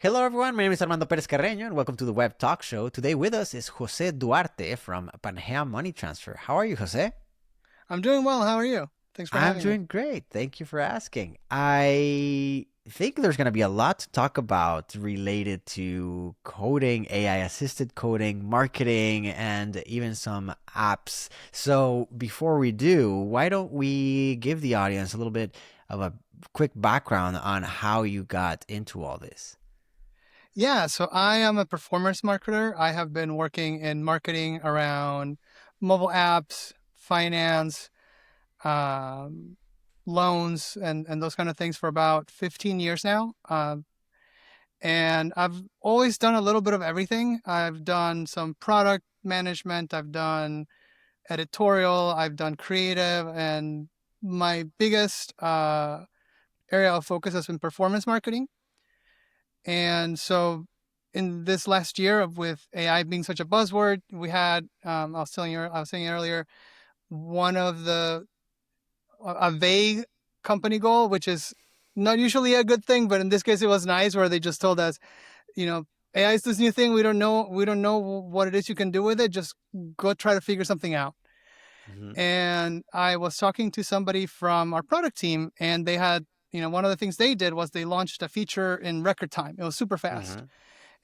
Hello, everyone. My name is Armando Perez-Carreno, and welcome to the Web Talk Show. Today with us is Jose Duarte from Pangea Money Transfer. How are you, Jose? I'm doing well. How are you? Thanks for I'm having me. doing great. Thank you for asking. I think there's going to be a lot to talk about related to coding, AI assisted coding, marketing, and even some apps. So before we do, why don't we give the audience a little bit of a quick background on how you got into all this? Yeah, so I am a performance marketer. I have been working in marketing around mobile apps, finance, um, loans, and those kind of things for about 15 years now. And I've always done a little bit of everything. I've done some product management, I've done editorial, I've done creative, and my biggest area of focus has been performance marketing. And so in this last year of with AI being such a buzzword, we had I was saying earlier, one of the a vague company goal, which is not usually a good thing, but in this case it was nice where they just told us, you know, AI is this new thing. We don't know what it is you can do with it. Just go try to figure something out. Mm-hmm. And I was talking to somebody from our product team, and they had, one of the things they did was they launched a feature in record time. It was super fast. Mm-hmm.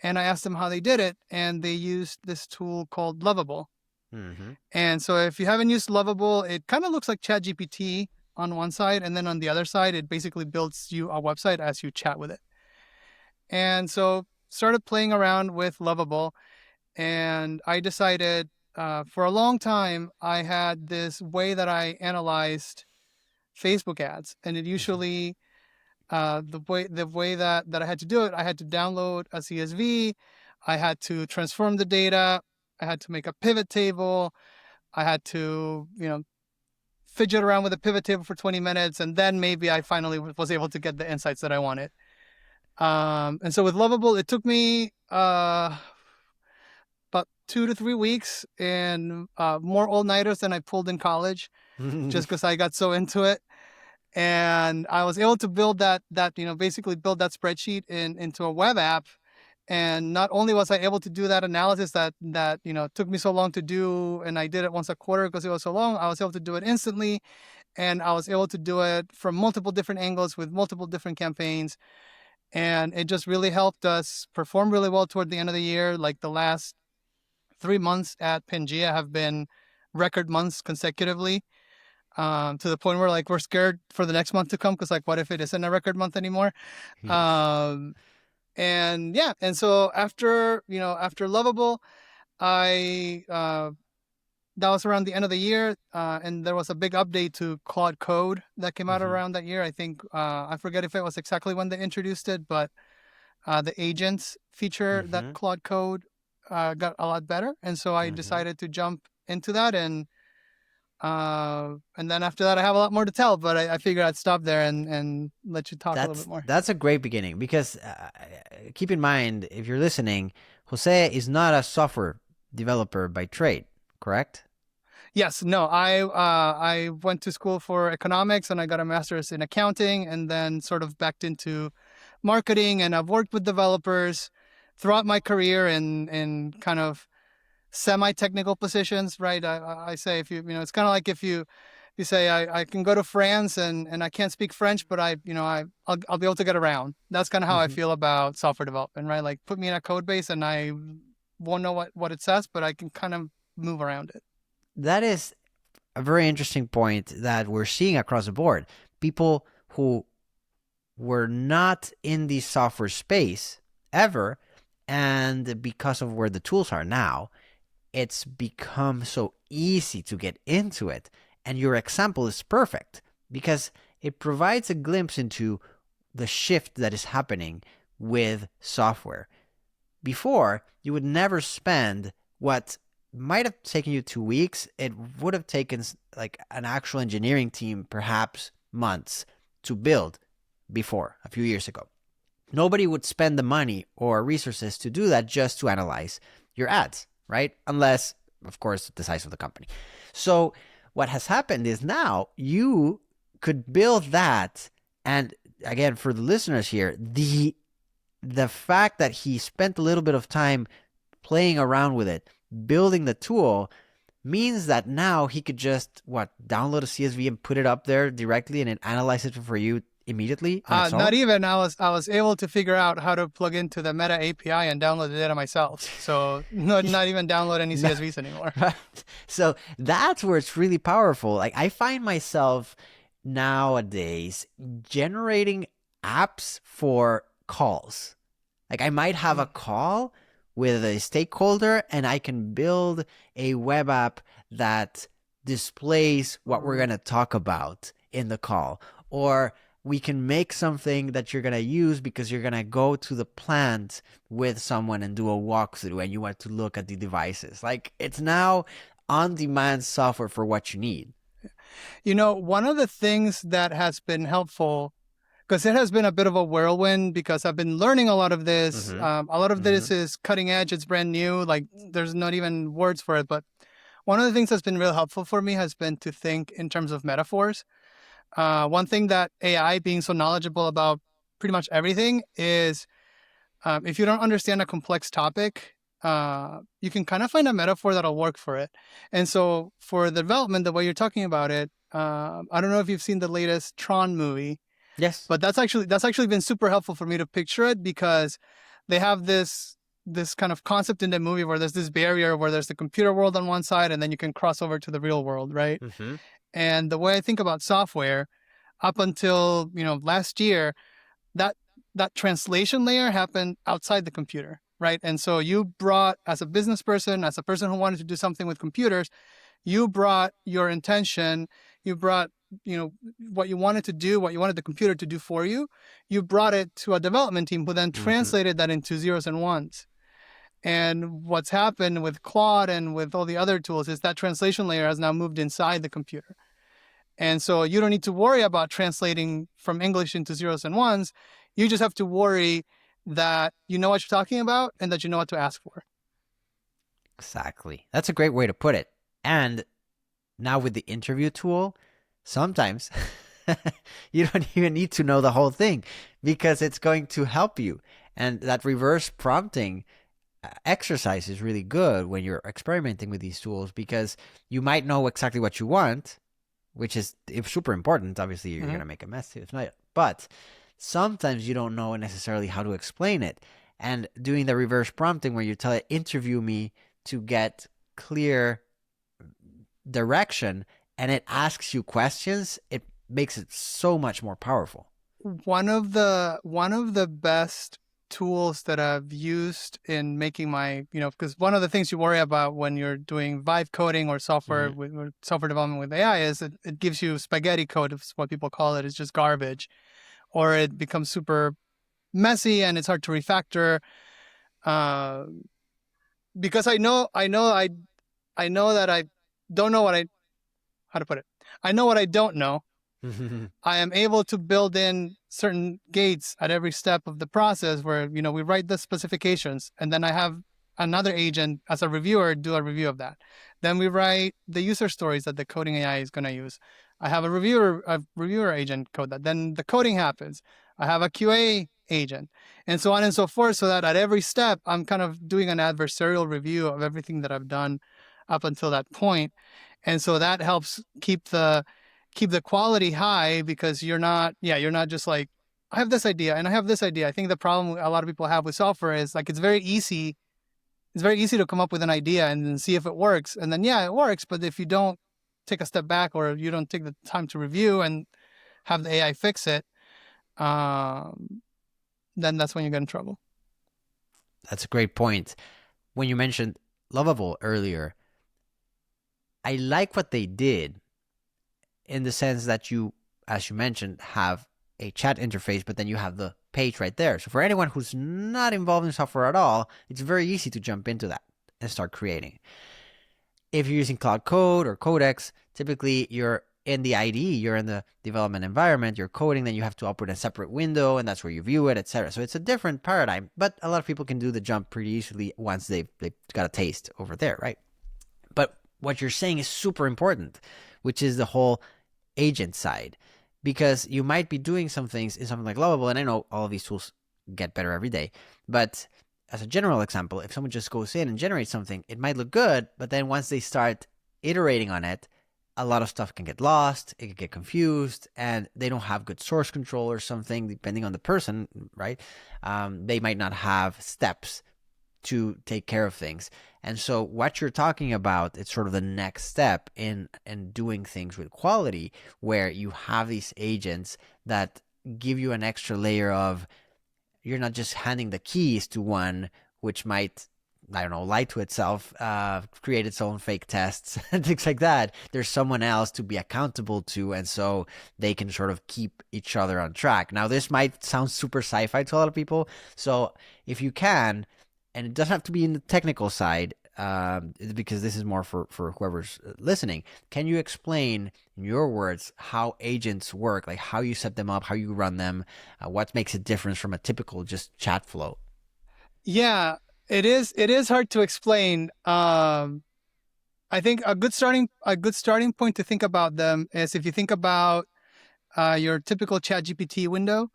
And I asked them how they did it, and they used this tool called Lovable. Mm-hmm. And so if you haven't used Lovable, it kind of looks like ChatGPT on one side, and then on the other side, it basically builds you a website as you chat with it. And so started playing around with Lovable, and I decided for a long time I had this way that I analyzed Facebook ads, and it Mm-hmm. usually the way that I had to do it, I had to download a CSV, I had to transform the data, I had to make a pivot table, I had to fidget around with a pivot table for 20 minutes, and then maybe I finally was able to get the insights that I wanted. And so with Lovable, it took me about 2 to 3 weeks and more all nighters than I pulled in college, just because I got so into it. And I was able to build basically build that spreadsheet into a web app. And not only was I able to do that analysis that took me so long to do, and I did it once a quarter because it was so long, I was able to do it instantly, and I was able to do it from multiple different angles with multiple different campaigns, and it just really helped us perform really well toward the end of the year. Like the last 3 months at Pangea have been record months consecutively, to the point where like we're scared for the next month to come because like what if it isn't a record month anymore? Um, and yeah, and so after Lovable, I that was around the end of the year, and there was a big update to Claude Code that came out Mm-hmm. around that year. I think I forget if it was exactly when they introduced it, but the agents feature that Mm-hmm. Claude Code got a lot better, and so I Mm-hmm. decided to jump into that, and then after that, I have a lot more to tell, but I figured I'd stop there and let you talk a little That's bit more. that's a great beginning because keep in mind if you're listening, Jose is not a software developer by trade, correct? Yes, no, I went to school for economics and I got a master's in accounting, and then sort of backed into marketing, and I've worked with developers throughout my career in kind of semi-technical positions, right? I say if it's kind of like if you say I can go to France and I can't speak French, but I'll be able to get around. That's kind of how I Mm-hmm. feel about software development, right? Like put me in a code base and I won't know what it says, but I can kind of move around it. That is a very interesting point that we're seeing across the board. People who were not in the software space ever, and because of where the tools are now, it's become so easy to get into it. And your example is perfect because it provides a glimpse into the shift that is happening with software. Before, you would never spend what might have taken you 2 weeks. It would have taken like an actual engineering team, perhaps months, to build before a few years ago. Nobody would spend the money or resources to do that just to analyze your ads, right? Unless, of course, the size of the company. So, what has happened is now you could build that. And again, for the listeners here, the fact that he spent a little bit of time playing around with it, building the tool, means that now he could just download a CSV and put it up there directly, and it analyzes it for you immediately on its own? Not even. I was able to figure out how to plug into the Meta API and download the data myself. So not even download any CSVs anymore. So that's where it's really powerful. Like, I find myself nowadays generating apps for calls. Like, I might have a call with a stakeholder, and I can build a web app that displays what we're going to talk about in the call. Or we can make something that you're going to use because you're going to go to the plant with someone and do a walkthrough, and you want to look at the devices. Like, it's now on-demand software for what you need. One of the things that has been helpful, because it has been a bit of a whirlwind, because I've been learning a lot of this. A lot of this is cutting edge. It's brand new. Like, there's not even words for it. But one of the things that's been real helpful for me has been to think in terms of metaphors. One thing that AI, being so knowledgeable about pretty much everything, is if you don't understand a complex topic, you can kind of find a metaphor that'll work for it. And so for the development, the way you're talking about it, I don't know if you've seen the latest Tron movie. Yes. But that's actually been super helpful for me to picture it, because they have this kind of concept in the movie where there's this barrier where there's the computer world on one side, and then you can cross over to the real world, right? And the way I think about software, up until last year, that translation layer happened outside the computer, right? And so you brought, as a business person, as a person who wanted to do something with computers, you brought your intention, you brought what you wanted to do, what you wanted the computer to do for you. You brought it to a development team who then translated that into zeros and ones. And what's happened with Claude and with all the other tools is that translation layer has now moved inside the computer. And so you don't need to worry about translating from English into zeros and ones. You just have to worry that you know what you're talking about and that you know what to ask for. Exactly. That's a great way to put it. And now with the interview tool, sometimes you don't even need to know the whole thing, because it's going to help you. And that reverse prompting exercise is really good when you're experimenting with these tools, because you might know exactly what you want, which is super important. Obviously, you're going to make a mess if not. But sometimes you don't know necessarily how to explain it. And doing the reverse prompting, where you tell it, interview me to get clear direction, and it asks you questions, it makes it so much more powerful. One of the best tools that I've used in making my, because one of the things you worry about when you're doing vibe coding or software with software development with AI is it gives you spaghetti code, is what people call it. It's just garbage, or it becomes super messy and it's hard to refactor. Because I know that I don't know how to put it. I know what I don't know. I am able to build in certain gates at every step of the process where, we write the specifications, and then I have another agent as a reviewer do a review of that. Then we write the user stories that the coding AI is going to use. I have a reviewer agent code that. Then the coding happens. I have a QA agent, and so on and so forth, so that at every step, I'm kind of doing an adversarial review of everything that I've done up until that point. And so that helps keep the quality high, because you're not just like, I have this idea and I have this idea. I think the problem a lot of people have with software is, like, it's very easy to come up with an idea and then see if it works. And then, it works. But if you don't take a step back, or you don't take the time to review and have the AI fix it, then that's when you get in trouble. That's a great point. When you mentioned Lovable earlier, I like what they did, in the sense that you, as you mentioned, have a chat interface, but then you have the page right there. So for anyone who's not involved in software at all, it's very easy to jump into that and start creating. If you're using Claude Code or Codex, typically you're in the IDE, you're in the development environment, you're coding, then you have to open a separate window, and that's where you view it, etc. So it's a different paradigm, but a lot of people can do the jump pretty easily once they've got a taste over there, right? But what you're saying is super important, which is the whole agent side, because you might be doing some things in something like Lovable, and I know all of these tools get better every day. But as a general example, if someone just goes in and generates something, it might look good, but then once they start iterating on it, a lot of stuff can get lost, it can get confused, and they don't have good source control or something, depending on the person, right? They might not have steps to take care of things. And so what you're talking about, it's sort of the next step in doing things with quality, where you have these agents that give you an extra layer of, you're not just handing the keys to one, which might, I don't know, lie to itself, create its own fake tests, and things like that. There's someone else to be accountable to, and so they can sort of keep each other on track. Now, this might sound super sci-fi to a lot of people, so if you can, and it doesn't have to be in the technical side, because this is more for whoever's listening, can you explain in your words how agents work, like how you set them up, how you run them, what makes it different from a typical just chat flow? Yeah, it is hard to explain. I think a good starting point to think about them is, if you think about your typical ChatGPT window.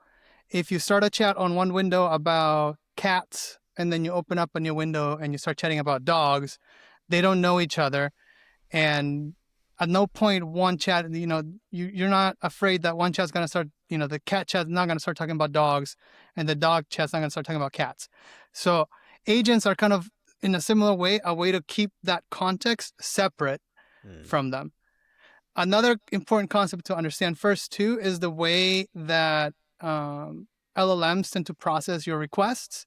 If you start a chat on one window about cats, and then you open up a new window and you start chatting about dogs, they don't know each other. And at no point one chat, you're not afraid that one chat's going to start, the cat chat's not going to start talking about dogs, and the dog chat's not going to start talking about cats. So agents are kind of, in a similar way, a way to keep that context separate from them. Another important concept to understand first, too, is the way that LLMs tend to process your requests.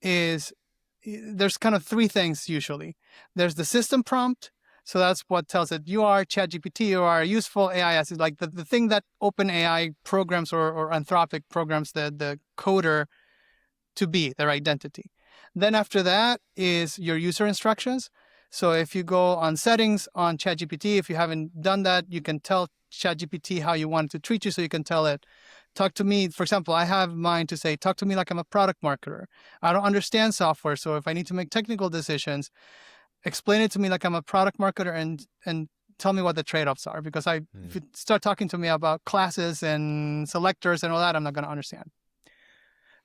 There's kind of three things usually. There's the system prompt. So that's what tells it, you are ChatGPT, you are a useful AI asset, like the thing that OpenAI programs or Anthropic programs the coder to be, their identity. Then after that is your user instructions. So if you go on settings on ChatGPT, if you haven't done that, you can tell ChatGPT how you want it to treat you. So you can tell it, talk to me. For example, I have mine to say, talk to me like I'm a product marketer. I don't understand software. So if I need to make technical decisions, explain it to me like I'm a product marketer, and tell me what the trade-offs are. Because if you start talking to me about classes and selectors and all that, I'm not going to understand.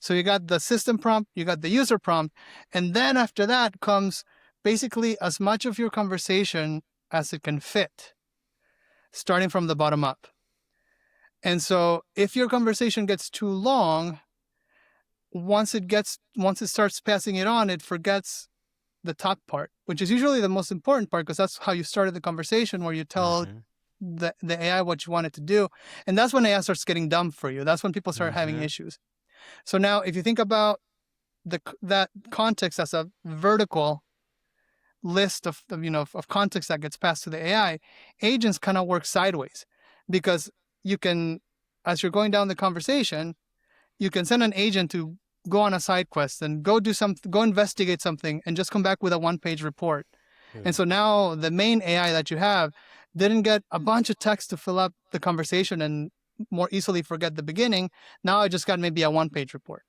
So you got the system prompt, you got the user prompt, and then after that comes basically as much of your conversation as it can fit, starting from the bottom up. And so if your conversation gets too long, once it starts passing it on, it forgets the top part, which is usually the most important part, because that's how you started the conversation, where you tell the AI what you want it to do. And that's when AI starts getting dumb for you. That's when people start having issues. So now if you think about that context as a vertical list of context that gets passed to the AI, agents kind of work sideways, because you can, as you're going down the conversation, you can send an agent to go on a side quest and go investigate something, and just come back with a one-page report. And so now the main AI that you have didn't get a bunch of text to fill up the conversation and more easily forget the beginning. Now I just got maybe a one-page report.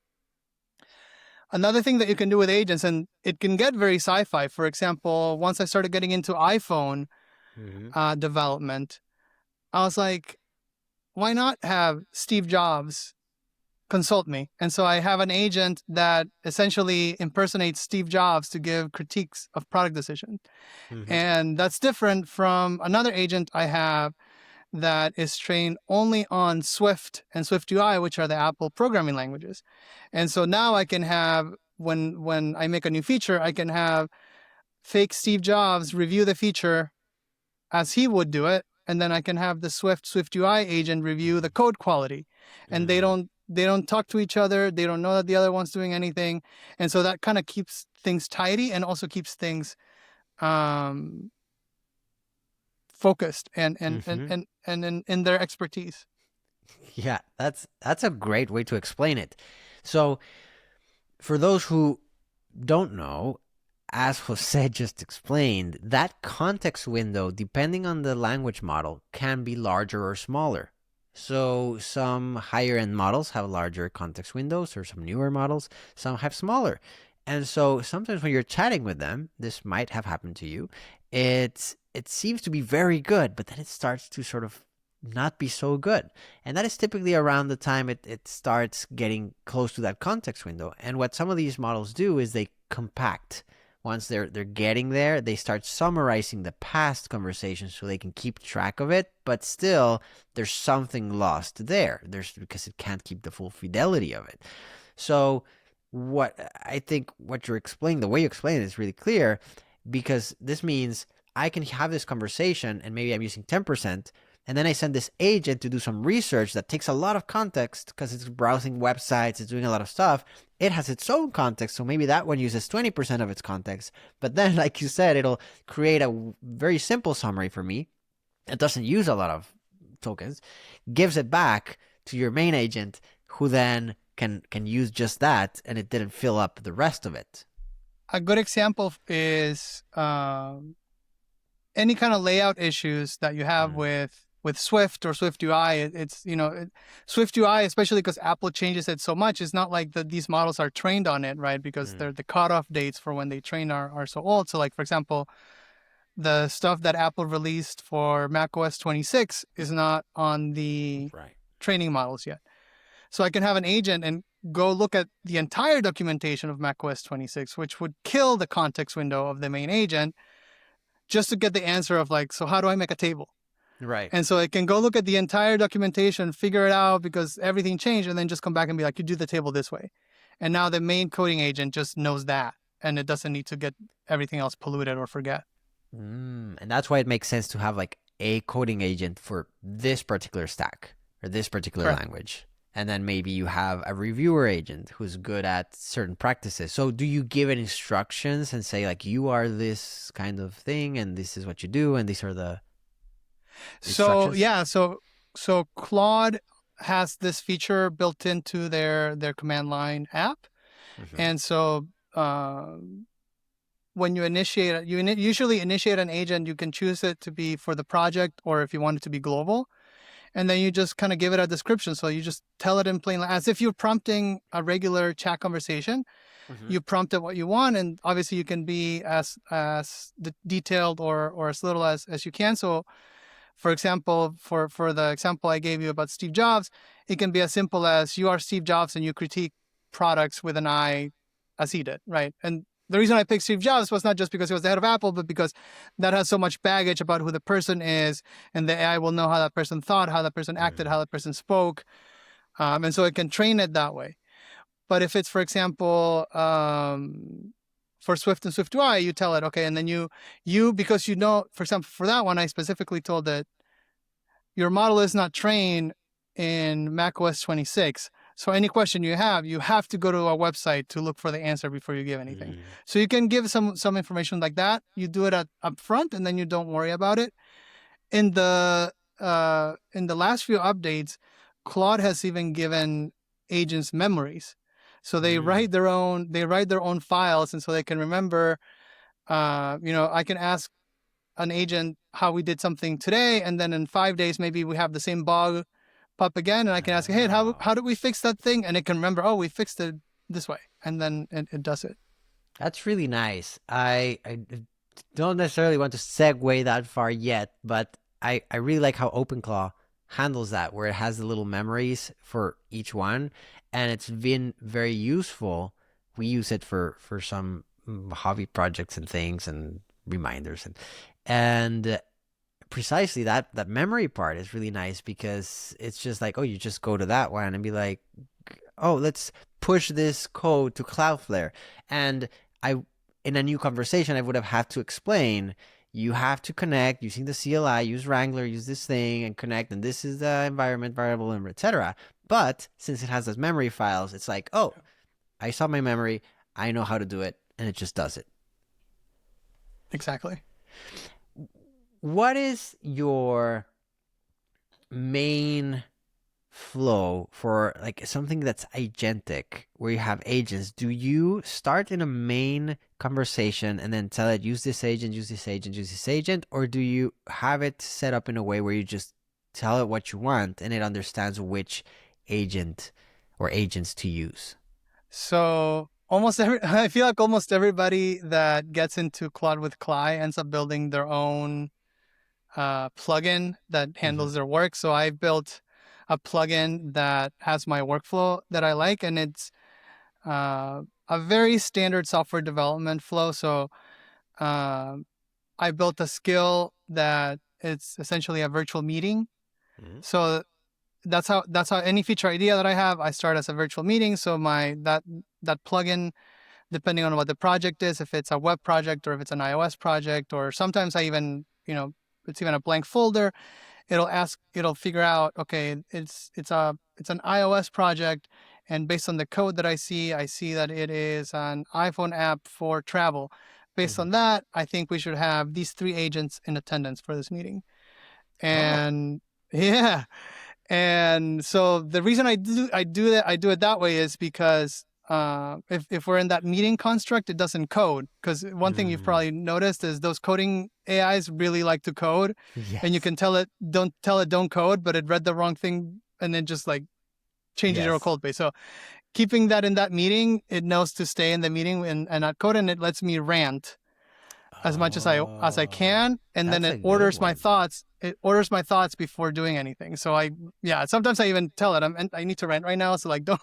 Another thing that you can do with agents, and it can get very sci-fi. For example, once I started getting into iPhone development, I was like, why not have Steve Jobs consult me? And so I have an agent that essentially impersonates Steve Jobs to give critiques of product decisions. And that's different from another agent I have that is trained only on Swift and Swift UI, which are the Apple programming languages. And so now I can have, when I make a new feature, I can have fake Steve Jobs review the feature as he would do it. And then I can have the Swift UI agent review the code quality. And they don't talk to each other. They don't know that the other one's doing anything. And so that kind of keeps things tidy, and also keeps things focused and in their expertise. Yeah, that's a great way to explain it. So for those who don't know, as Jose just explained, that context window, depending on the language model, can be larger or smaller. So some higher end models have larger context windows, or some newer models, some have smaller. And so sometimes when you're chatting with them, this might have happened to you, it seems to be very good, but then it starts to sort of not be so good. And that is typically around the time it starts getting close to that context window. And what some of these models do is they compact. Once they're getting there, they start summarizing the past conversation so they can keep track of it, but still there's something lost there. Because it can't keep the full fidelity of it. So what I think what you're explaining, the way you explain it is really clear, because this means I can have this conversation and maybe I'm using 10%, and then I send this agent to do some research that takes a lot of context because it's browsing websites, it's doing a lot of stuff. It has its own context, so maybe that one uses 20% of its context. But then, like you said, it'll create a very simple summary for me. It doesn't use a lot of tokens, gives it back to your main agent, who then can use just that, and it didn't fill up the rest of it. A good example is any kind of layout issues that you have with Swift or Swift UI. It's Swift UI, especially because Apple changes it so much. It's not like these models are trained on it, right? Because the cutoff dates for when they train are so old. So, like, for example, the stuff that Apple released for macOS 26 is not on the training models yet. So I can have an agent and go look at the entire documentation of macOS 26, which would kill the context window of the main agent, just to get the answer of, like, so how do I make a table? Right. And so it can go look at the entire documentation, figure it out because everything changed, and then just come back and be like, you do the table this way. And now the main coding agent just knows that, and it doesn't need to get everything else polluted or forget. And that's why it makes sense to have like a coding agent for this particular stack or this particular language. And then maybe you have a reviewer agent who's good at certain practices. So do you give it instructions and say, like, you are this kind of thing and this is what you do and these are the So yeah, so Claude has this feature built into their command line app, and so when you initiate it, you usually initiate an agent. You can choose it to be for the project or if you want it to be global, and then you just kind of give it a description. So you just tell it in plain, as if you're prompting a regular chat conversation. You prompt it what you want, and obviously you can be as detailed or as little as you can. So, for example, for the example I gave you about Steve Jobs, it can be as simple as, you are Steve Jobs and you critique products with an eye as he did, right? And the reason I picked Steve Jobs was not just because he was the head of Apple, but because that has so much baggage about who the person is, and the AI will know how that person thought, how that person acted, how that person spoke, and so it can train it that way. But if it's, for example, for Swift and Swift UI, you tell it, okay, and then you because you know, for example, for that one, I specifically told it, your model is not trained in macOS 26. So any question you have to go to our website to look for the answer before you give anything. So you can give some information like that. You do it up front, and then you don't worry about it. In the last few updates, Claude has even given agents memories. So they write their own files, and so they can remember. I can ask an agent how we did something today, and then in 5 days maybe we have the same bug pop again, and I can ask, hey, how did we fix that thing? And it can remember, oh, we fixed it this way, and then it does it. That's really nice. I don't necessarily want to segue that far yet, but I really like how OpenClaw handles that, where it has the little memories for each one, and it's been very useful. We use it for some hobby projects and things and reminders, and precisely that memory part is really nice, because it's just like, oh, you just go to that one and be like, oh, let's push this code to Cloudflare. And in a new conversation, I would have had to explain, you have to connect using the CLI, use Wrangler, use this thing and connect, and this is the environment variable, and etc. But since it has those memory files, it's like, oh, I saw my memory, I know how to do it, and it just does it. Exactly. What is your main flow for like something that's agentic, where you have agents? Do you start in a main conversation and then tell it, use this agent, use this agent, use this agent? Or do you have it set up in a way where you just tell it what you want and it understands which agent or agents to use? So I feel like almost everybody that gets into Claude with Cly ends up building their own plugin that Mm-hmm. handles their work. So I built a plugin that has my workflow that I like, and it's a very standard software development flow. So I built a skill that it's essentially a virtual meeting. Mm-hmm. So that's how any feature idea that I have, I start as a virtual meeting. So that plugin, depending on what the project is, if it's a web project or if it's an iOS project, or sometimes I even, it's even a blank folder, it'll figure out, okay, it's an iOS project, and based on the code that I see that it is an iPhone app for travel. Based Mm-hmm. on that, I think we should have these 3 agents in attendance for this meeting. Oh. And yeah. And so the reason I do it that way is because if we're in that meeting construct, it doesn't code. Because one thing you've Mm. probably noticed is those coding AIs really like to code, and you Yes. can tell it don't code, but it read the wrong thing and then just like changes your Yes. code base. So keeping that in that meeting, it knows to stay in the meeting and not code, and it lets me rant as much as I Oh, can, and then that's it a good orders my one. thoughts. It orders my thoughts before doing anything. So sometimes I even tell it I need to rant right now, so like don't.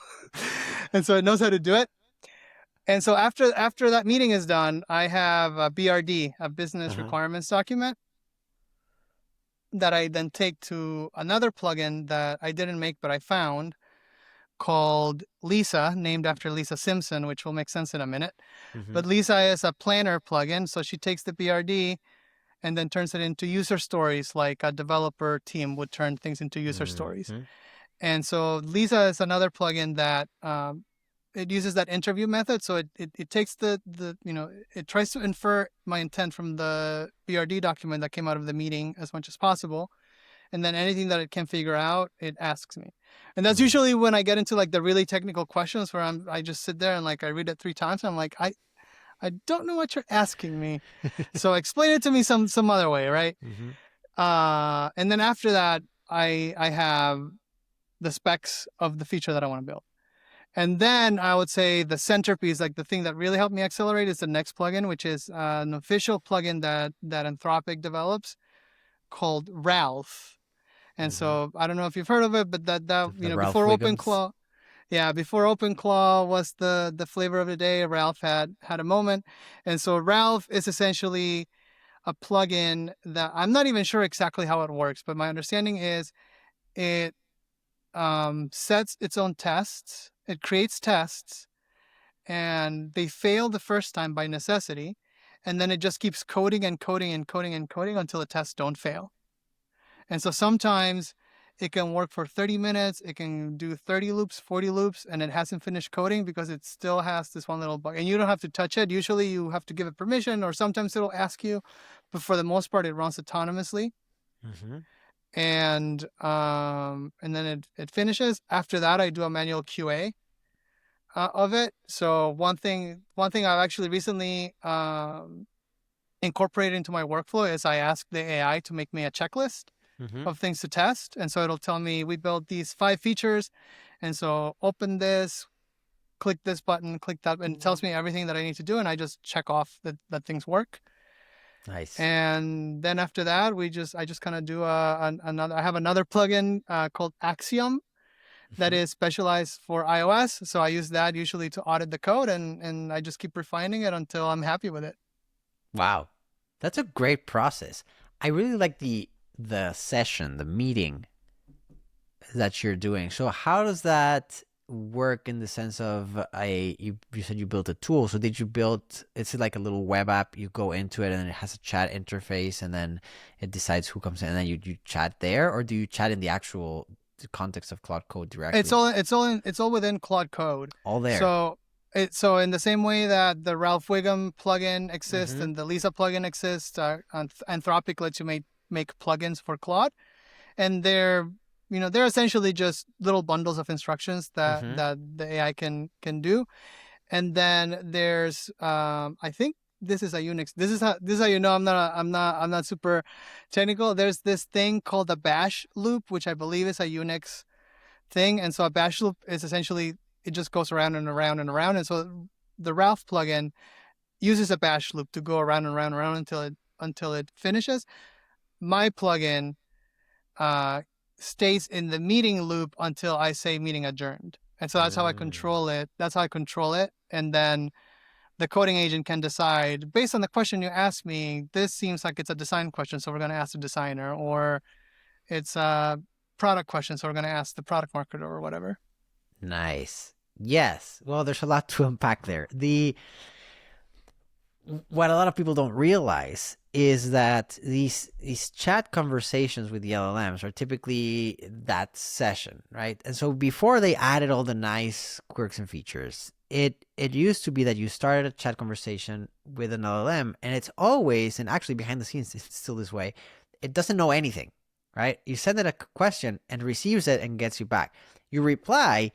And so it knows how to do it. And so after that meeting is done, I have a BRD, a business Uh-huh. requirements document, that I then take to another plugin that I didn't make but I found, called Lisa, named after Lisa Simpson, which will make sense in a minute. Mm-hmm. But Lisa is a planner plugin, so she takes the BRD and then turns it into user stories, like a developer team would turn things into user stories. Mm-hmm. And so Lisa is another plugin that it uses that interview method. So it takes it tries to infer my intent from the BRD document that came out of the meeting as much as possible. And then anything that it can figure out, it asks me. And that's Mm. usually when I get into like the really technical questions where I just sit there and like I read it 3 times and I'm like, I don't know what you're asking me. So explain it to me some other way, right? Mm-hmm. And then after that, I have the specs of the feature that I want to build. And then I would say the centerpiece, like the thing that really helped me accelerate, is the next plugin, which is an official plugin that Anthropic develops, called Ralph. And Mm-hmm. so I don't know if you've heard of it, but The Ralph before Wiggums. OpenClaw, yeah, before OpenClaw was the flavor of the day, Ralph had a moment. And so Ralph is essentially a plugin that I'm not even sure exactly how it works, but my understanding is it sets its own tests. It creates tests, and they fail the first time by necessity, and then it just keeps coding and coding and coding and coding until the tests don't fail. And so sometimes it can work for 30 minutes, it can do 30 loops, 40 loops, and it hasn't finished coding because it still has this one little bug. And you don't have to touch it. Usually you have to give it permission, or sometimes it'll ask you, but for the most part, it runs autonomously. Mm-hmm. And then it finishes. After that, I do a manual QA of it. So one thing I've actually recently incorporated into my workflow is I ask the AI to make me a checklist Mm-hmm. of things to test. And so it'll tell me, we built these 5 features. And so open this, click this button, click that, and it tells me everything that I need to do. And I just check off that things work. Nice. And then after that, I just kind of do another, I have another plugin called Axiom that Mm-hmm. is specialized for iOS. So I use that usually to audit the code, and I just keep refining it until I'm happy with it. Wow, that's a great process. I really like the session, the meeting that you're doing. So how does that work in the sense of you said you built a tool. So did you build, it's like a little web app, you go into it and then it has a chat interface and then it decides who comes in and then you chat there, or do you chat in the actual context of Claude Code directly? It's all within Claude Code. All there. So in the same way that the Ralph Wiggum plugin exists Mm-hmm. and the Lisa plugin exists, Anthropic lets you make plugins for Claude, and they're essentially just little bundles of instructions that Mm-hmm. the AI can do. And then there's I think this is a Unix. This is how you know I'm not super technical. There's this thing called the bash loop, which I believe is a Unix thing. And so a bash loop is essentially, it just goes around and around and around. And so the Ralph plugin uses a bash loop to go around and around and around until it finishes. my plugin stays in the meeting loop until I say meeting adjourned. And so that's how I control it. That's how I control it. And then the coding agent can decide based on the question you asked me, this seems like it's a design question, so we're going to ask the designer, or it's a product question, so we're going to ask the product marketer or whatever. Nice. Yes. Well, there's a lot to unpack there. What a lot of people don't realize is that these chat conversations with the LLMs are typically that session, right? And so before they added all the nice quirks and features, it used to be that you started a chat conversation with an LLM, and it's always, and actually behind the scenes it's still this way, it doesn't know anything, right? You send it a question and receives it and gets you back. You reply,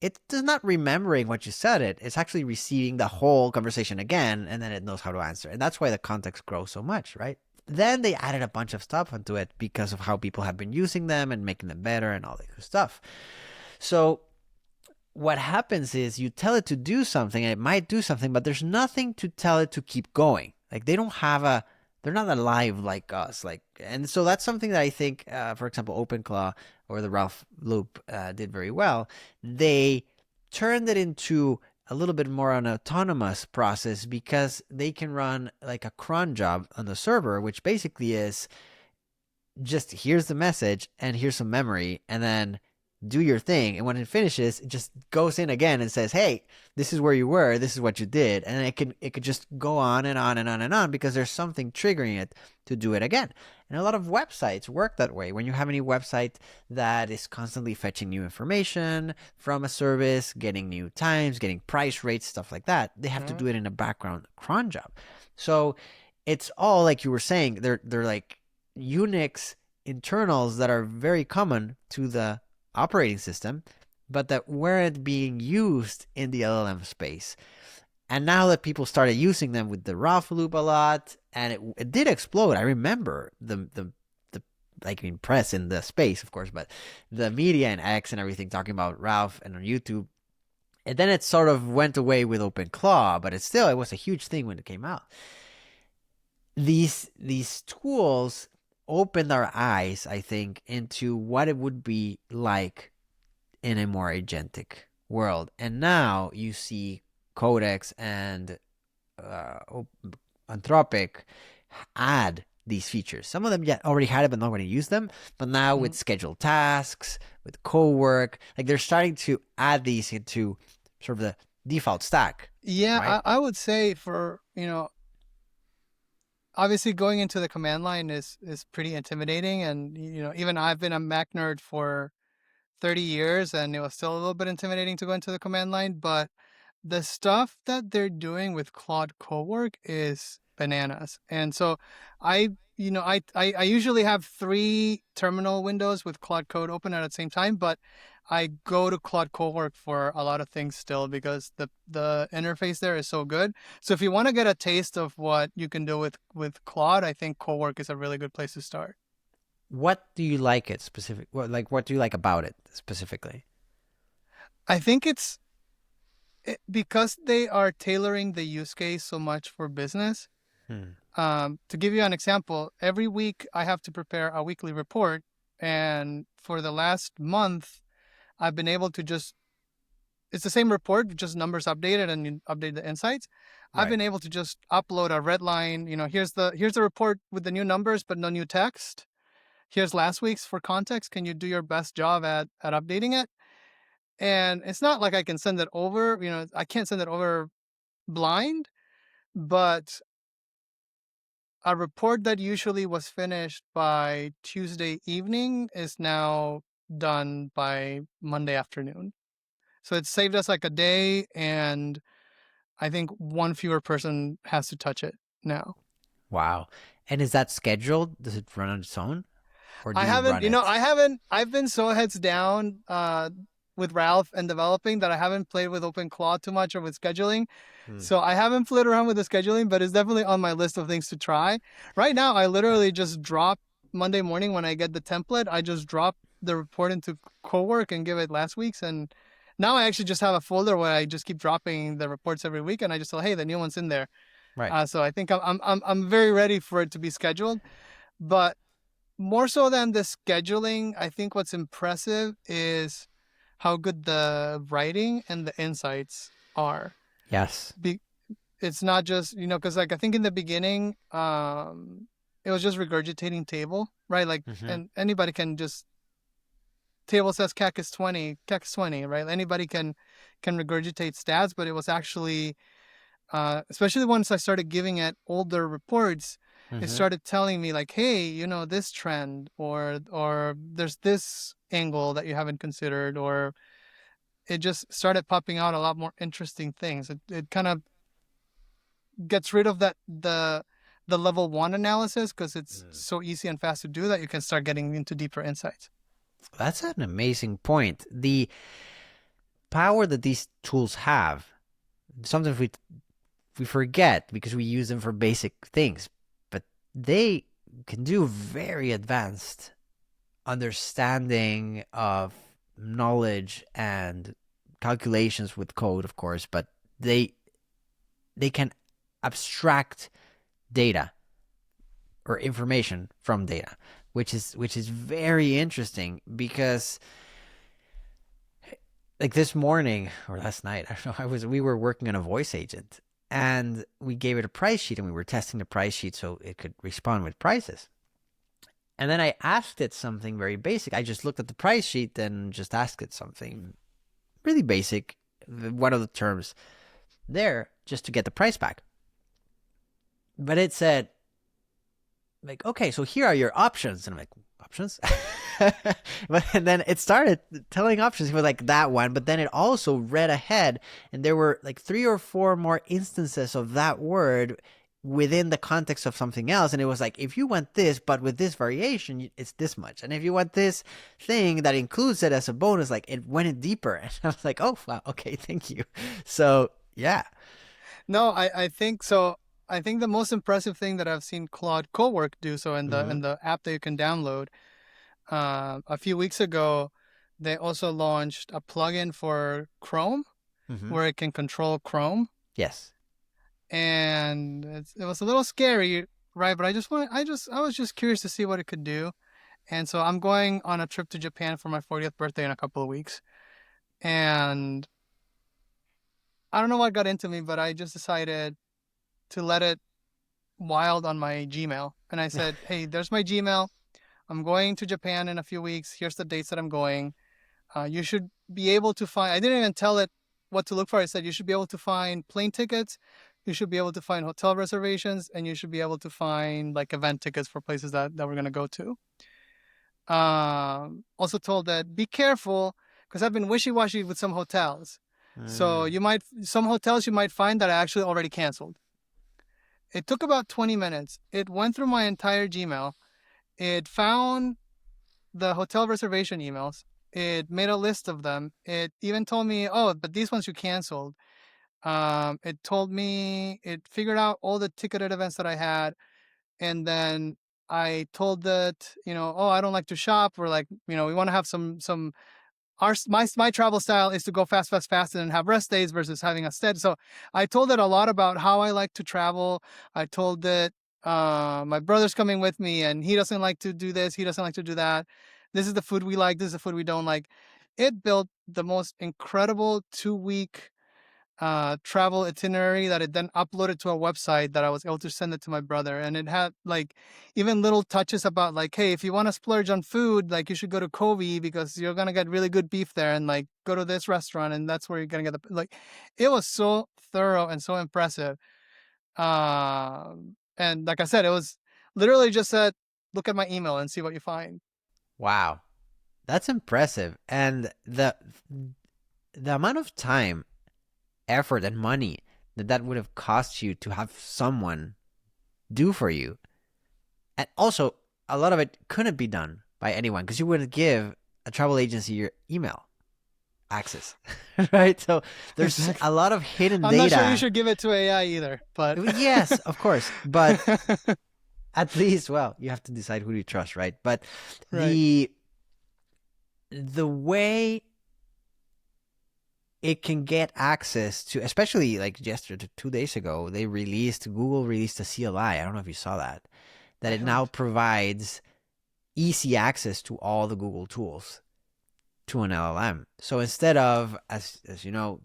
it does not remembering what you said it's actually receiving the whole conversation again, and then it knows how to answer. And that's why the context grows so much, right? Then they added a bunch of stuff onto it because of how people have been using them and making them better and all that good stuff. So what happens is you tell it to do something and it might do something, but there's nothing to tell it to keep going. Like they're not alive like us. And so that's something that I think, for example, OpenClaw or the Ralph Loop did very well. They turned it into a little bit more an autonomous process because they can run like a cron job on the server, which basically is just here's the message and here's some memory, and then do your thing. And when it finishes, it just goes in again and says, hey, this is where you were, this is what you did. And it could just go on and on and on and on because there's something triggering it to do it again. And a lot of websites work that way. When you have any website that is constantly fetching new information from a service, getting new times, getting price rates, stuff like that, they have to do it in a background cron job. So it's all, like you were saying, they're like Unix internals that are very common to the operating system, but that weren't being used in the LLM space. And now that people started using them with the Ralph loop a lot, and it did explode. I remember the press in the space, of course, but the media and X and everything talking about Ralph and on YouTube. And then it sort of went away with OpenClaw, but it was a huge thing when it came out. These tools opened our eyes, I think, into what it would be like in a more agentic world. And now you see Codex and Anthropic add these features. Some of them already had it, but nobody used them. But now with scheduled tasks, with Cowork, like they're starting to add these into sort of the default stack. Yeah, right? I would say for, obviously going into the command line is pretty intimidating. And, even I've been a Mac nerd for 30 years and it was still a little bit intimidating to go into the command line. But the stuff that they're doing with Claude Cowork is bananas. And so I usually have 3 terminal windows with Claude Code open at the same time, but I go to Claude Cowork for a lot of things still because the interface there is so good. So if you want to get a taste of what you can do with Claude, I think Cowork is a really good place to start. What do you like it specific? What do you like about it specifically? I think because they are tailoring the use case so much for business. To give you an example, every week I have to prepare a weekly report, and for the last month, I've been able to it's the same report, just numbers updated and you update the insights. Right. I've been able to just upload a red line, here's the report with the new numbers, but no new text. Here's last week's for context. Can you do your best job at updating it? And it's not like I can send it over, I can't send it over blind, but a report that usually was finished by Tuesday evening is now done by Monday afternoon. So it saved us like a day, and I think one fewer person has to touch it now. Wow. And is that scheduled? Does it run on its own? Or do I you haven't, run it? I've been so heads down with Ralph and developing that I haven't played with OpenClaw too much or with scheduling. So I haven't played around with the scheduling, but it's definitely on my list of things to try. Right now, I literally just drop Monday morning when I get the template, I just drop the report into Cowork and give it last week's. And now I actually just have a folder where I just keep dropping the reports every week, and I just say, hey, the new one's in there. Right. So I think I'm very ready for it to be scheduled. But more so than the scheduling, I think what's impressive is how good the writing and the insights are. Yes. It's not just, because like I think in the beginning, it was just regurgitating table, right? Like, Mm-hmm. and anybody can just table says CAC is 20, right? Anybody can regurgitate stats, but it was actually, especially once I started giving it older reports, it Mm-hmm. started telling me like, hey, this trend, or there's this angle that you haven't considered, or it just started popping out a lot more interesting things. It kind of gets rid of the level one analysis because it's Mm. so easy and fast to do that you can start getting into deeper insights. That's an amazing point. The power that these tools have, sometimes we forget because we use them for basic things, but they can do very advanced understanding of knowledge and calculations with code, of course, but they can abstract data or information from data, which is very interesting because like this morning or last night, I don't know, we were working on a voice agent and we gave it a price sheet and we were testing the price sheet so it could respond with prices. And then I asked it something very basic. I just looked at the price sheet and just asked it something really basic, one of the terms there, just to get the price back. But it said, like, okay, so here are your options. And I'm like, options? But then it started telling options. It was like that one, but then it also read ahead, and there were like 3 or 4 more instances of that word within the context of something else. And it was like, if you want this, but with this variation, it's this much. And if you want this thing that includes it as a bonus, like it went deeper. And I was like, oh, wow, okay, thank you. So, yeah. No, I think so. I think the most impressive thing that I've seen Claude Cowork do, so in the Mm-hmm. in the app that you can download, a few weeks ago, they also launched a plugin for Chrome Mm-hmm. where it can control Chrome, Yes. and it was a little scary, right? But I was just curious to see what it could do, and so I'm going on a trip to Japan for my 40th birthday in a couple of weeks, and I don't know what got into me, but I just decided to let it wild on my Gmail. And I said, hey, there's my Gmail. I'm going to Japan in a few weeks. Here's the dates that I'm going. You should be able to find, I didn't even tell it what to look for. I said, you should be able to find plane tickets. You should be able to find hotel reservations, and you should be able to find like event tickets for places that we're going to go to. Also told that be careful because I've been wishy-washy with some hotels. So Mm. some hotels you might find that I actually already canceled. It took about 20 minutes. It went through my entire Gmail. It found the hotel reservation emails. It made a list of them. It even told me, oh, but these ones you canceled. It told me it figured out all the ticketed events that I had. And then I told that, oh, I don't like to shop. We're like, we want to have some my travel style is to go fast, fast, fast, and have rest days versus having a stead. So I told it a lot about how I like to travel. I told it my brother's coming with me, and he doesn't like to do this. He doesn't like to do that. This is the food we like. This is the food we don't like. It built the most incredible 2-week travel itinerary that it then uploaded to a website that I was able to send it to my brother. And it had like even little touches about like, hey, if you want to splurge on food, like you should go to Kobe because you're gonna get really good beef there, and like go to this restaurant and that's where you're gonna get the like. It was so thorough and so impressive. And like I said, it was literally just said, look at my email and see what you find. Wow. That's impressive. And the amount of time, effort, and money that would have cost you to have someone do for you. And also, a lot of it couldn't be done by anyone because you wouldn't give a travel agency your email access, right? So there's Exactly. a lot of hidden I'm not sure you data. should give it to AI either, but Yes, of course, but at least, well, you have to decide who you trust, right? But right. the way it can get access to, especially like yesterday, 2 days ago, Google released a CLI. I don't know if you saw that I it now haven't. provides easy access to all the Google tools to an LLM. So instead of, as you know,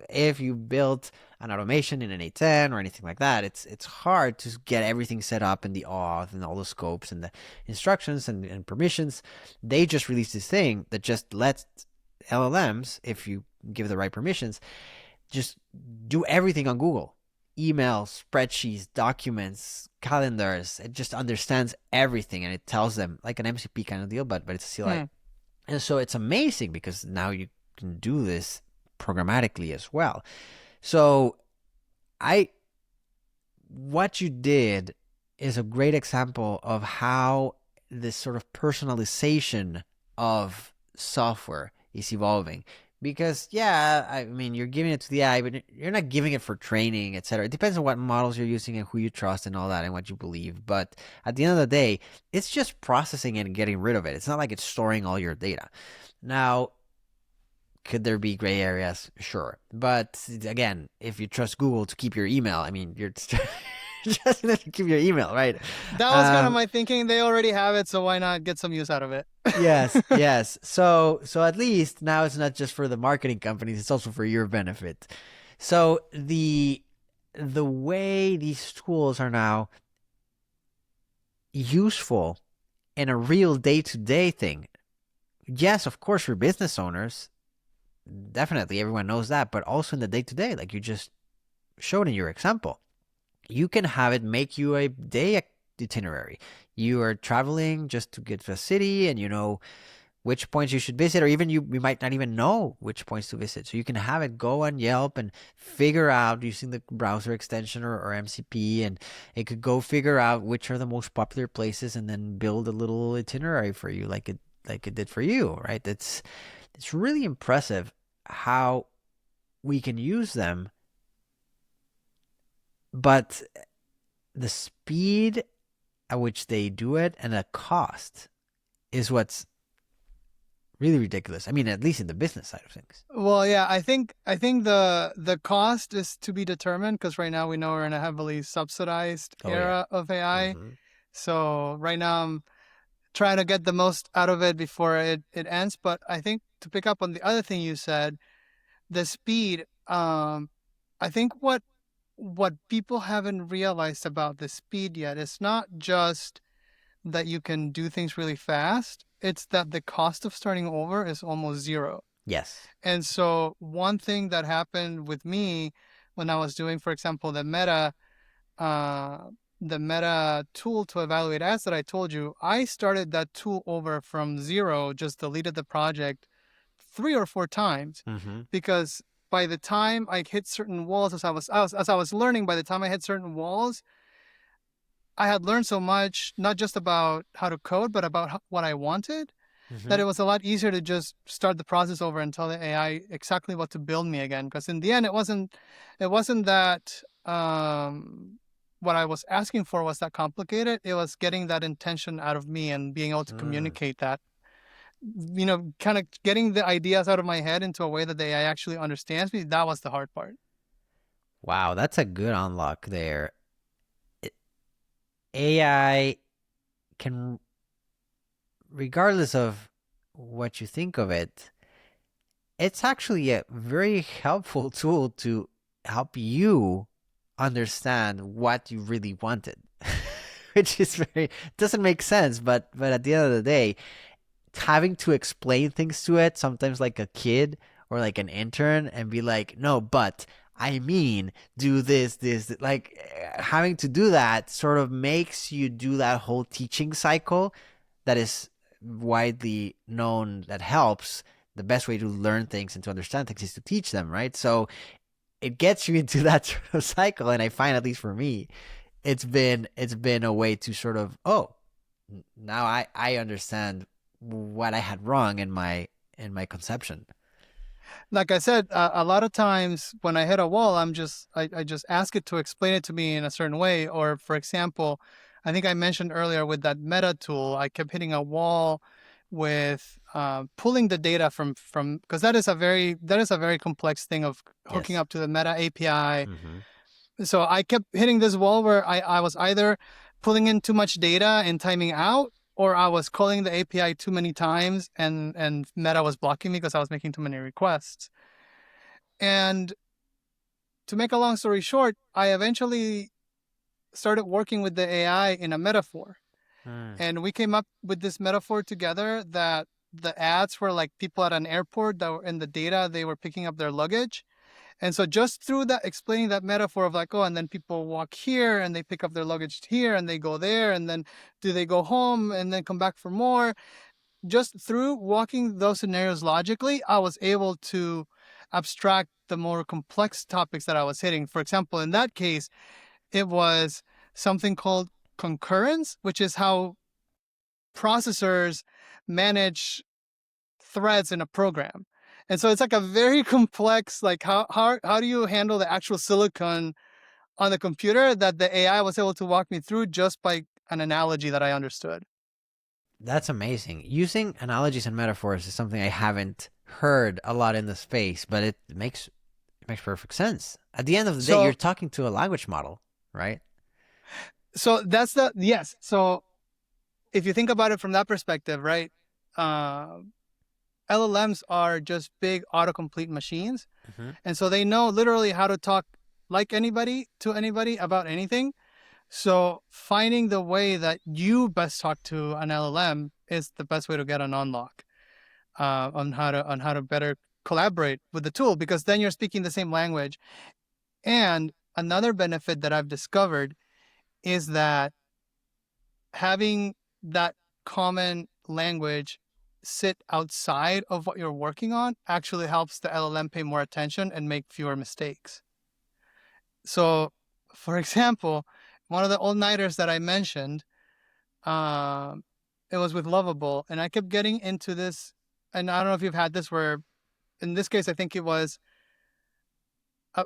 if you built an automation in an A10 or anything like that, it's hard to get everything set up in the auth and all the scopes and the instructions and permissions. They just released this thing that just lets LLMs, if you give the right permissions, just do everything on Google. Emails, spreadsheets, documents, calendars. It just understands everything, and it tells them, like an MCP kind of deal, but it's a CLI. And so it's amazing because now you can do this programmatically as well. So what you did is a great example of how this sort of personalization of software is evolving. Because, yeah, I mean, you're giving it to the AI, but you're not giving it for training, etc. It depends on what models you're using and who you trust and all that and what you believe. But at the end of the day, it's just processing it and getting rid of it. It's not like it's storing all your data. Now, could there be gray areas? Sure. But again, if you trust Google to keep your email, I mean, you're just going to keep your email, right? That was kind of my thinking. They already have it, so why not get some use out of it? Yes. So at least now it's not just for the marketing companies, it's also for your benefit. So the way these tools are now useful in a real day-to-day thing. Yes, of course, for business owners, definitely everyone knows that, but also in the day-to-day, like you just showed in your example. You can have it make you a day itinerary. You are traveling just to get to a city and you know which points you should visit, or even you might not even know which points to visit. So you can have it go on Yelp and figure out using the browser extension or MCP, and it could go figure out which are the most popular places and then build a little itinerary for you like it did for you, right? It's really impressive how we can use them. But the speed at which they do it and the cost is what's really ridiculous. I mean, at least in the business side of things. Well, yeah, I think the cost is to be determined because right now we know we're in a heavily subsidized era of AI. Mm-hmm. So right now I'm trying to get the most out of it before it ends. But I think to pick up on the other thing you said, the speed, I think what people haven't realized about the speed yet is not just that you can do things really fast, it's that the cost of starting over is almost zero. Yes. And so one thing that happened with me when I was doing, for example, the meta tool to evaluate ads that I told you, I started that tool over from zero, just deleted the project 3 or 4 times because by the time I hit certain walls, as I was learning, by the time I hit certain walls, I had learned so much, not just about how to code, but about what I wanted, that it was a lot easier to just start the process over and tell the AI exactly what to build me again. Because in the end, it wasn't that what I was asking for was that complicated. It was getting that intention out of me and being able to communicate that. You know, kind of getting the ideas out of my head into a way that the AI actually understands me. That was the hard part. Wow, that's a good unlock there. AI can, regardless of what you think of it, it's actually a very helpful tool to help you understand what you really wanted, which is doesn't make sense, but at the end of the day, having to explain things to it, sometimes like a kid or like an intern, and be like, no, but I mean, do this, like having to do that sort of makes you do that whole teaching cycle that is widely known that helps. The best way to learn things and to understand things is to teach them, right? So it gets you into that sort of cycle. And I find, at least for me, it's been a way to sort of, now I understand what I had wrong in my conception. Like I said, a lot of times when I hit a wall, I just ask it to explain it to me in a certain way. Or for example, I think I mentioned earlier with that meta tool, I kept hitting a wall with pulling the data from because that is a very complex thing of hooking up to the Meta API. So I kept hitting this wall where I was either pulling in too much data and timing out, or I was calling the API too many times and Meta was blocking me because I was making too many requests. And to make a long story short, I eventually started working with the AI in a metaphor. And we came up with this metaphor together that the ads were like people at an airport that were in the data, they were picking up their luggage. And so just through that, explaining that metaphor of like, oh, and then people walk here and they pick up their luggage here and they go there, and then do they go home and then come back for more? Just through walking those scenarios logically, I was able to abstract the more complex topics that I was hitting. For example, in that case, it was something called concurrence, which is how processors manage threads in a program. And so it's like a very complex, like how do you handle the actual silicon on the computer that the AI was able to walk me through just by an analogy that I understood. That's amazing. Using analogies and metaphors is something I haven't heard a lot in the space, but it makes perfect sense. At the end of the day, you're talking to a language model, right? So that's yes. So if you think about it from that perspective, right? LLMs are just big autocomplete machines. Mm-hmm. And so they know literally how to talk like anybody to anybody about anything. So finding the way that you best talk to an LLM is the best way to get an unlock on how to better collaborate with the tool, because then you're speaking the same language. And another benefit that I've discovered is that having that common language sit outside of what you're working on actually helps the LLM pay more attention and make fewer mistakes. So, for example, one of the all-nighters that I mentioned, it was with Lovable, and I kept getting into this, and I don't know if you've had this where, in this case, I think it was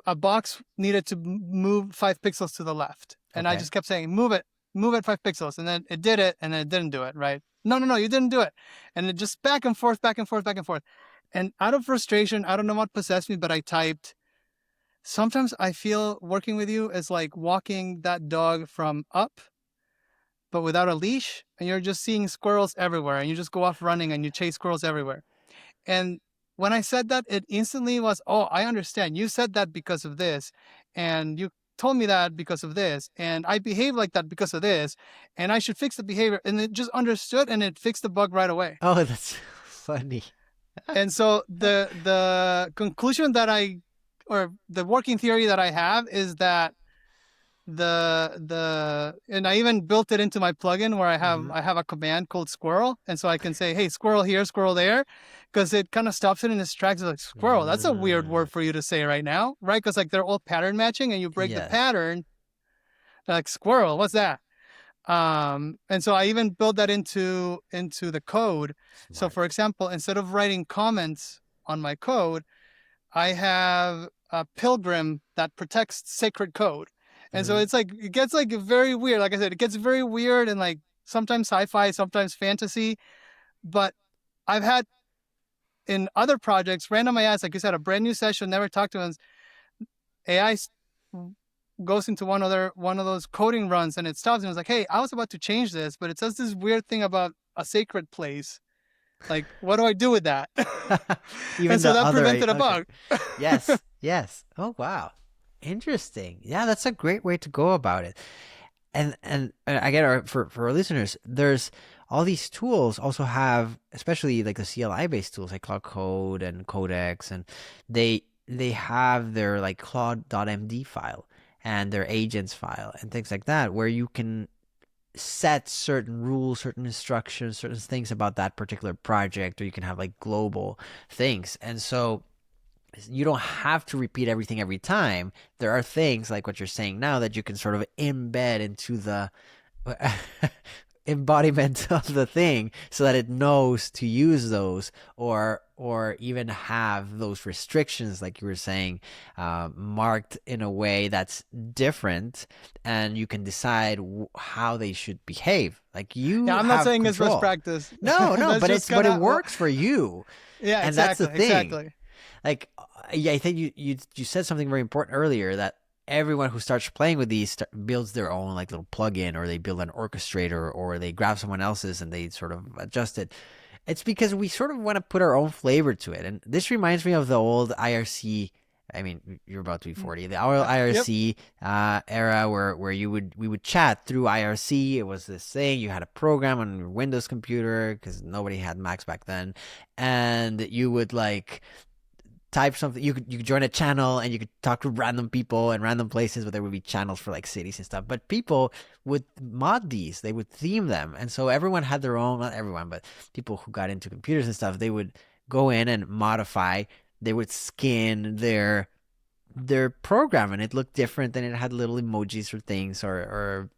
a box needed to move 5 pixels to the left. And I just kept saying, move it 5 pixels. And then it did it, and then it didn't do it, right? No, you didn't do it. And it just back and forth. And out of frustration, I don't know what possessed me, but I typed, sometimes I feel working with you is like walking that dog from up, but without a leash, and you're just seeing squirrels everywhere, and you just go off running and you chase squirrels everywhere. And when I said that, it instantly was, oh, I understand. You said that because of this, and you told me that because of this, and I behave like that because of this, and I should fix the behavior. And it just understood, and it fixed the bug right away. Oh, that's funny. And so the conclusion that or the working theory that I have is that and I even built it into my plugin where I have a command called squirrel, and so I can say, hey, squirrel here, squirrel there, because it kind of stops it in its tracks. It's like, squirrel, that's a weird word for you to say right now, right? Because like they're all pattern matching, and you break the pattern, like squirrel, what's that? And so I even built that into the code. Smart. So for example, instead of writing comments on my code, I have a pilgrim that protects sacred code. And so it's like, it gets like very weird. Like I said, it gets very weird and like sometimes sci-fi, sometimes fantasy. But I've had in other projects, random AIs, like you said, a brand new session, never talked to us. AI goes into one of those coding runs and it stops and it's like, hey, I was about to change this, but it says this weird thing about a sacred place. Like, what do I do with that? And so that prevented a bug. Yes. Oh, wow. Interesting. Yeah, that's a great way to go about it. And again, for our listeners, there's all these tools also have, especially like the CLI based tools like Claude Code and Codex, and they have their like Claude.md file and their agents file and things like that, where you can set certain rules, certain instructions, certain things about that particular project, or you can have like global things. And so you don't have to repeat everything every time. There are things like what you're saying now that you can sort of embed into the embodiment of the thing so that it knows to use those, or even have those restrictions, like you were saying, marked in a way that's different, and you can decide how they should behave. Like I'm not saying it's best practice. No, but it works for you. Yeah, and exactly, that's the thing. Exactly. Like, yeah, I think you said something very important earlier, that everyone who starts playing with these builds their own like little plugin, or they build an orchestrator, or they grab someone else's and they sort of adjust it. It's because we sort of want to put our own flavor to it. And this reminds me of the old IRC. I mean, you're about to be 40. The old Yep. IRC era where we would chat through IRC. It was this thing. You had a program on your Windows computer because nobody had Macs back then, and you would like type something. You could join a channel and you could talk to random people and random places, but there would be channels for like cities and stuff. But people would mod these. They would theme them, and so everyone had their own. Not everyone, but people who got into computers and stuff, they would go in and modify. They would skin their program, and it looked different, and it had little emojis or things, or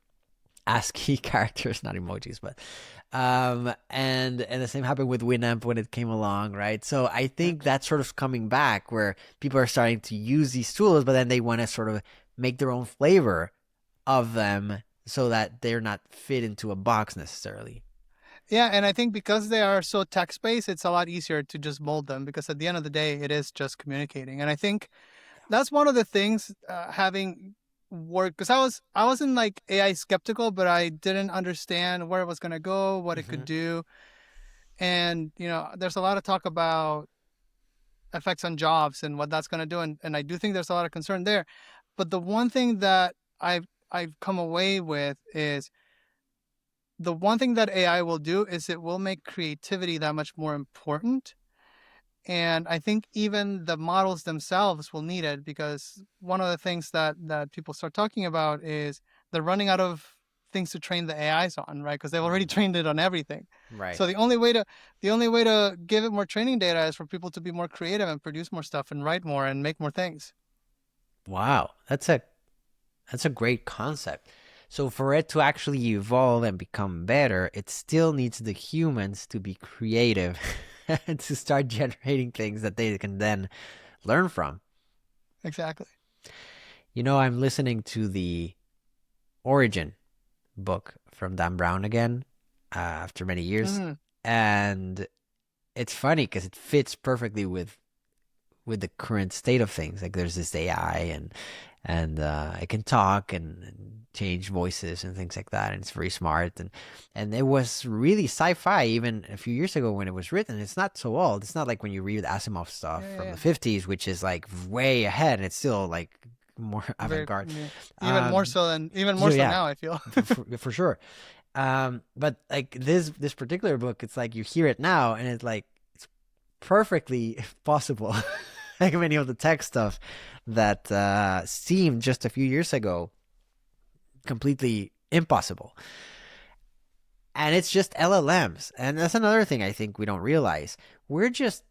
ASCII characters, not emojis, but and the same happened with Winamp when it came along, right? So I think that's sort of coming back, where people are starting to use these tools, but then they want to sort of make their own flavor of them so that they're not fit into a box necessarily. Yeah, and I think because they are so text-based, it's a lot easier to just mold them, because at the end of the day, it is just communicating. And I think that's one of the things, having worked, because I wasn't like AI skeptical, but I didn't understand where it was going to go, what it could do. And, there's a lot of talk about effects on jobs and what that's going to do. And I do think there's a lot of concern there. But the one thing that I've come away with is, the one thing that AI will do is it will make creativity that much more important. And I think even the models themselves will need it, because one of the things that people start talking about is they're running out of things to train the AIs on, right? Because they've already trained it on everything. Right. So the only way to give it more training data is for people to be more creative and produce more stuff and write more and make more things. Wow, that's a great concept. So for it to actually evolve and become better, it still needs the humans to be creative and to start generating things that they can then learn from. Exactly. I'm listening to the Origin book from Dan Brown again after many years, and it's funny because it fits perfectly with the current state of things. Like there's this AI and it can talk and change voices and things like that, and it's very smart, and it was really sci-fi even a few years ago when it was written. It's not so old. It's not like when you read Asimov stuff from the 50s, which is like way ahead, and it's still like more avant-garde. Even more so now, I feel. for sure. But like this particular book, it's like you hear it now and it's like it's perfectly possible. Like many of the tech stuff that seemed just a few years ago completely impossible. And it's just LLMs. And that's another thing I think we don't realize. We're just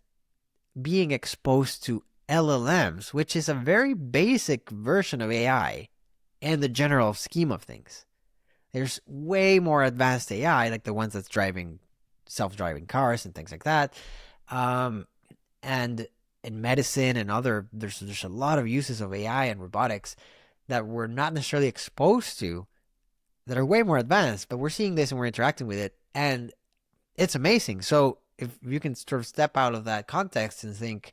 being exposed to LLMs, which is a very basic version of AI in the general scheme of things. There's way more advanced AI, like the ones that's driving self-driving cars and things like that. And in medicine and there's a lot of uses of AI and robotics that we're not necessarily exposed to that are way more advanced, but we're seeing this and we're interacting with it, and it's amazing. So if you can sort of step out of that context and think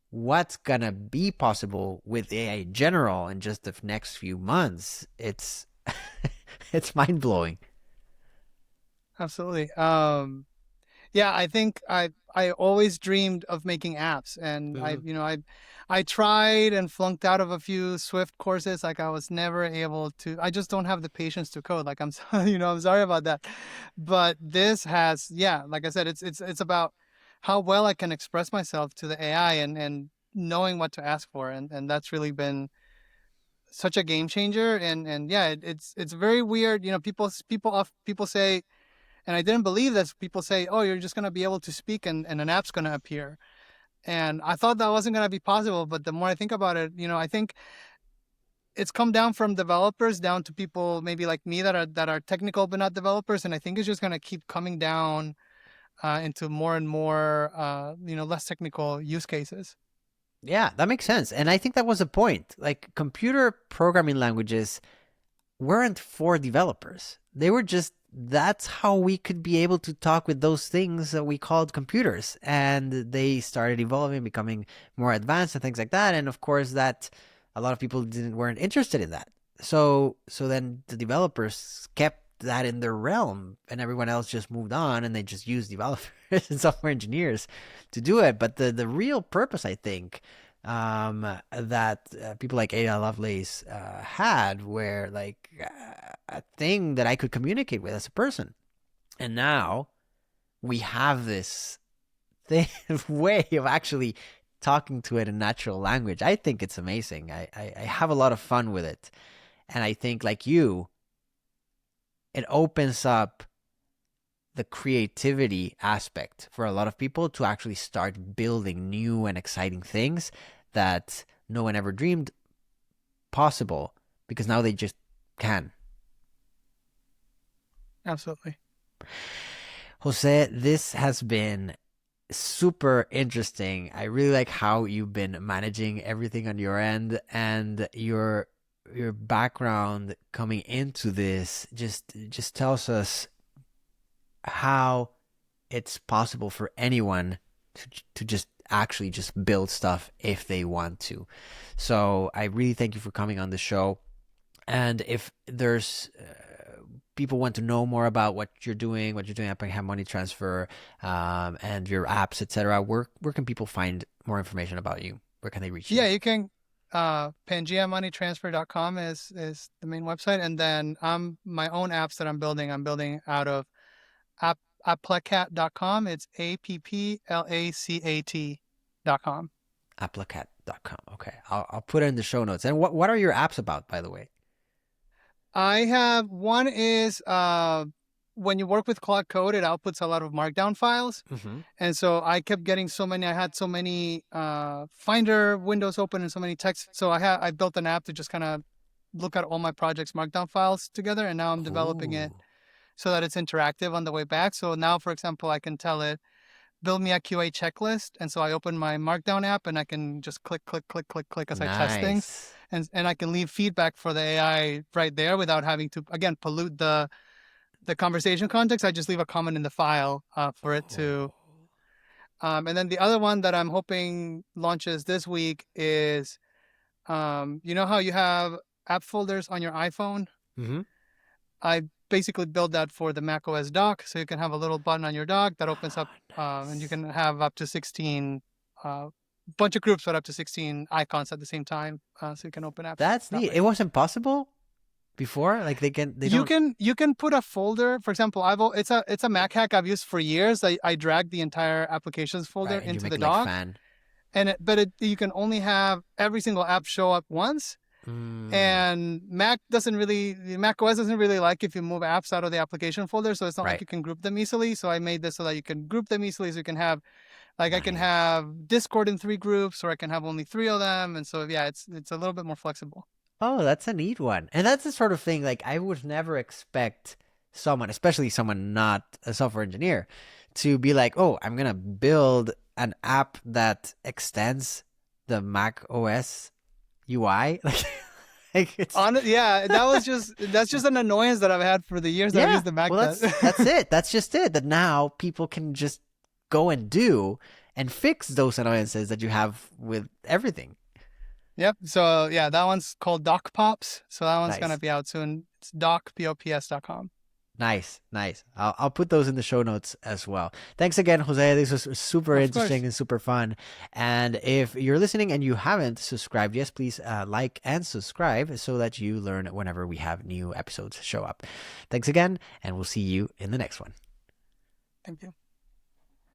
what's gonna be possible with AI in general in just the next few months, it's it's mind-blowing. Absolutely. Yeah, I think I always dreamed of making apps, and I tried and flunked out of a few Swift courses. Like I was never able to. I just don't have the patience to code. Like I'm sorry about that. But this has, yeah, like I said, it's about how well I can express myself to the AI, and knowing what to ask for, and that's really been such a game changer. And yeah, it's very weird. People say. And I didn't believe this. People say, oh, you're just going to be able to speak and an app's going to appear. And I thought that wasn't going to be possible. But the more I think about it, I think it's come down from developers down to people maybe like me that are technical but not developers. And I think it's just going to keep coming down into more and more, less technical use cases. Yeah, that makes sense. And I think that was the point. Like computer programming languages weren't for developers. They were just, that's how we could be able to talk with those things that we called computers. And they started evolving, becoming more advanced and things like that. And of course, that a lot of people weren't interested in that. So then the developers kept that in their realm, and everyone else just moved on, and they just used developers and software engineers to do it. But the real purpose, I think, that people like Ada Lovelace had, were like a thing that I could communicate with as a person. And now we have this thing, way of actually talking to it in natural language. I think it's amazing. I have a lot of fun with it. And I think, like you, it opens up the creativity aspect for a lot of people to actually start building new and exciting things that no one ever dreamed possible, because now they just can. Absolutely. Jose, this has been super interesting. I really like how you've been managing everything on your end, and your background coming into this just tells us how it's possible for anyone to just actually just build stuff if they want to. So I really thank you for coming on the show. And if there's people want to know more about what you're doing at Pangea Money Transfer, and your apps, etc., where can people find more information about you? Where can they reach you? Yeah, you can. PangeaMoneyTransfer.com is the main website, and then my own apps that I'm building out of Applacat.com. It's APPLACAT.com. Applacat.com. Okay, I'll put it in the show notes. And what are your apps about, by the way? I have one is when you work with Claude Code, it outputs a lot of markdown files. Mm-hmm. And so I kept getting I had so many Finder windows open and so many text. So I built an app to just kind of look at all my projects markdown files together. And now I'm developing it so that it's interactive on the way back. So now, for example, I can tell it, build me a QA checklist. And so I open my markdown app and I can just click as I test things. And I can leave feedback for the AI right there without having to, again, pollute the conversation context. I just leave a comment in the file for it to. And then the other one that I'm hoping launches this week is, you know how you have app folders on your iPhone? Mm-hmm. I basically build that for the Mac OS dock. So you can have a little button on your dock that opens up, nice. and you can have up to 16 bunch of groups with up to 16 icons at the same time, so you can open apps. That's neat. It wasn't possible before. Like you can put a folder. For example, it's a Mac hack I've used for years. I dragged the entire applications folder into the dock, but you can only have every single app show up once. And Mac OS doesn't really like if you move apps out of the application folder, so it's not like you can group them easily. So I made this so that you can group them easily, so you can have, like, nice. I can have Discord in 3 groups, or I can have only 3 of them. And so, yeah, it's a little bit more flexible. Oh, that's a neat one. And that's the sort of thing, like, I would never expect someone, especially someone not a software engineer, to be like, oh, I'm going to build an app that extends the Mac OS UI. That's just an annoyance that I've had for the years that I've used the Mac. Well, that's it. That's just it. That now people can just go and do and fix those annoyances that you have with everything. Yep. So yeah, that one's called Doc Pops. So that one's gonna be out soon. It's docpops.com. Nice. I'll put those in the show notes as well. Thanks again, Jose. This was super interesting and super fun. And if you're listening and you haven't subscribed, yes, please like and subscribe so that you learn whenever we have new episodes show up. Thanks again, and we'll see you in the next one. Thank you.